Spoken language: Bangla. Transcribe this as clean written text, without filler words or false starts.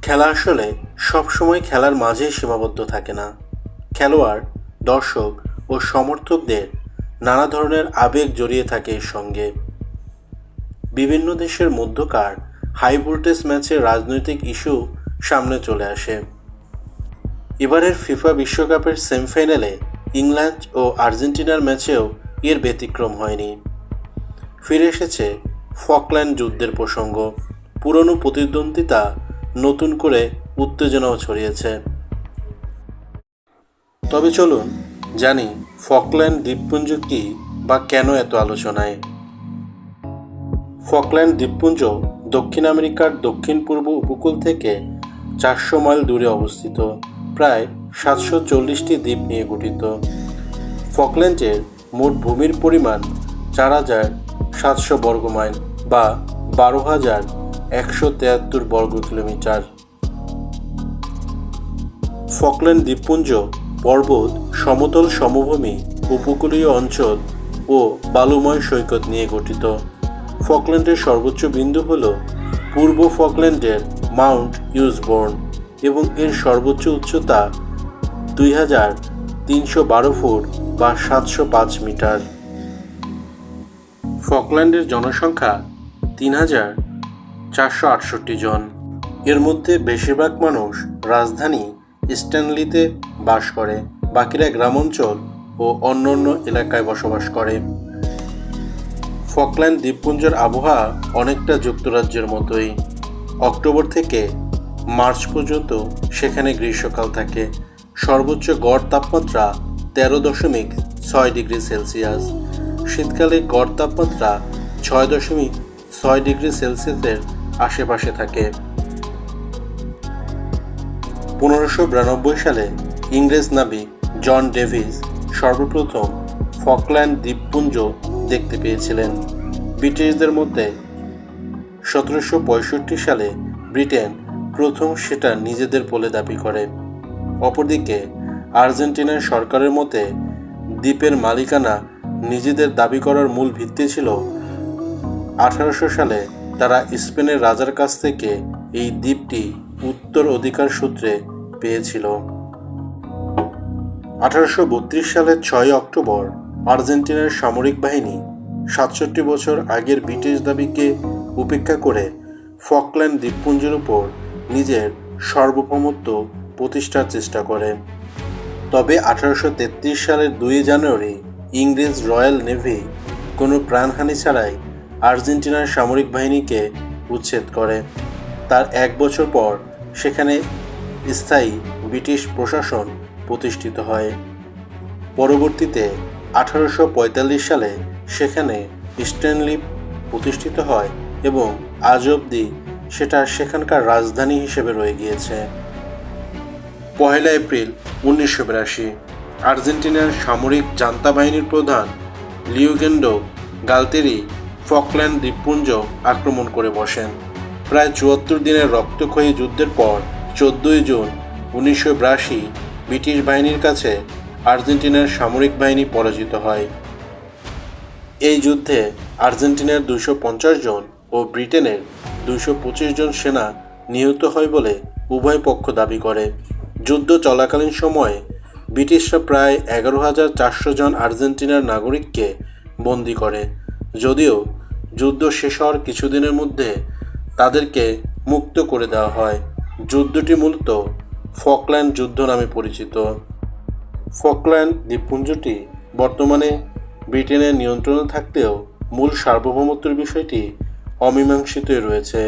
খেলা আসলে সবসময় খেলার মাঝেই সীমাবদ্ধ থাকে না। খেলোয়াড়, দর্শক ও সমর্থকদের নানা ধরনের আবেগ জড়িয়ে থাকে এর সঙ্গে। বিভিন্ন দেশের মধ্যকার হাই ভোল্টেজ ম্যাচের রাজনৈতিক ইস্যু সামনে চলে আসে। এবারের ফিফা বিশ্বকাপের সেমিফাইনালে ইংল্যান্ড ও আর্জেন্টিনার ম্যাচেও এর ব্যতিক্রম হয়নি। ফিরে এসেছে ফকল্যান্ড যুদ্ধের প্রসঙ্গ। পুরনো প্রতিদ্বন্দ্বিতা নতুন করে উত্তেজনাও ছড়িয়েছে। তবে চলুন জানি ফকল্যান্ড দ্বীপপুঞ্জ কী বা কেন এত আলোচনায়। ফকল্যান্ড দ্বীপপুঞ্জ দক্ষিণ আমেরিকার দক্ষিণ পূর্ব উপকূল থেকে 400 মাইল দূরে অবস্থিত, প্রায় 740টি দ্বীপ নিয়ে গঠিত। ফকল্যান্ডের মোট ভূমির পরিমাণ 4700 বর্গমাইল বা 12,173 বর্গ কিলোমিটার। ফকল্যান্ড দ্বীপপুঞ্জ পর্বত, সমতল সমভূমি, উপকূলীয় অঞ্চল ও বালুময় সৈকত নিয়ে গঠিত। ফকল্যান্ডের সর্বোচ্চ বিন্দু হল পূর্ব ফকল্যান্ডের মাউন্ট ইউসবোর্ন এবং এর সর্বোচ্চ উচ্চতা 2312 ফুট বা 705 মিটার। ফকল্যান্ডের জনসংখ্যা 3468 জন। এর মধ্যে বেশিরভাগ মানুষ রাজধানী স্ট্যানলিতে বাস করে, বাকিরা গ্রামাঞ্চল ও অন্যান্য এলাকায় বসবাস করে। ফকল্যান্ড দ্বীপপুঞ্জের আবহাওয়া অনেকটা যুক্তরাজ্যের মতোই। অক্টোবর থেকে মার্চ পর্যন্ত সেখানে গ্রীষ্মকাল থাকে। সর্বোচ্চ গড় তাপমাত্রা 13.6 ডিগ্রি সেলসিয়াস। শীতকালে গড় তাপমাত্রা 6.6 ডিগ্রি সেলসিয়াসের আশেপাশে থাকে। 1592 সালে ইংরেজ নাবিক জন ডেভিস সর্বপ্রথম ফকল্যান্ড দ্বীপপুঞ্জ দেখতে পেয়েছিলেন। ব্রিটিশদের মধ্যে 1765 সালে ব্রিটেন প্রথম সেটা নিজেদের বলে দাবি করে। অপরদিকে আর্জেন্টিনার সরকারের মতে দ্বীপের মালিকানা নিজেদের দাবি করার মূল ভিত্তি ছিল 1800 সালে তারা স্পেনের রাজার কাছ থেকে এই দ্বীপটি উত্তর অধিকার সূত্রে পেয়েছিল। 1832 সালের 6 অক্টোবর আর্জেন্টিনার সামরিক বাহিনী 67 বছর আগের ব্রিটিশ দাবিকে উপেক্ষা করে ফকল্যান্ড দ্বীপপুঞ্জের উপর নিজের সার্বভৌমত্ব প্রতিষ্ঠার চেষ্টা করে। তবে 1833 সালের 2 জানুয়ারি ইংরেজ রয়্যাল নেভি কোনো প্রাণহানি ছাড়াই আর্জেন্টিনার সামরিক বাহিনীকে উচ্ছেদ করে। তার 1 বছর পর সেখানে স্থায়ী ব্রিটিশ প্রশাসন প্রতিষ্ঠিত হয়। পরবর্তীতে 1845 সালে সেখানে স্ট্যানলি প্রতিষ্ঠিত হয় এবং আজ অবধি সেটা সেখানকার রাজধানী হিসেবে রয়ে গিয়েছে। 1 এপ্রিল 1982 আর্জেন্টিনার সামরিক জান্তা বাহিনীর প্রধান লিওগেন্ডো গালতেরি ফকল্যান্ড দ্বীপপুঞ্জ আক্রমণ করে বসেন। প্রায় 74 দিনের রক্তক্ষয়ী যুদ্ধের পর 14 জুন 1982 ব্রিটিশ বাহিনীর কাছে আর্জেন্টিনার সামরিক বাহিনী পরাজিত হয়। এই যুদ্ধে আর্জেন্টিনার 250 জন ও ব্রিটেনের 225 জন সেনা নিহত হয় বলে উভয় পক্ষ দাবি করে। যুদ্ধ চলাকালীন সময়ে ব্রিটিশরা প্রায় 11,400 জন আর্জেন্টিনার নাগরিককে বন্দী করে, যদিও যুদ্ধ শেষ হওয়ার কিছুদিনের মধ্যে তাদেরকে মুক্ত করে দেওয়া হয়। যুদ্ধটি মূলত ফকল্যান্ড যুদ্ধ নামে পরিচিত। ফকল্যান্ড দ্বীপপুঞ্জটি বর্তমানে ব্রিটেনের নিয়ন্ত্রণে থাকলেও মূল সার্বভৌমত্বের বিষয়টি অমীমাংসিতই রয়েছে।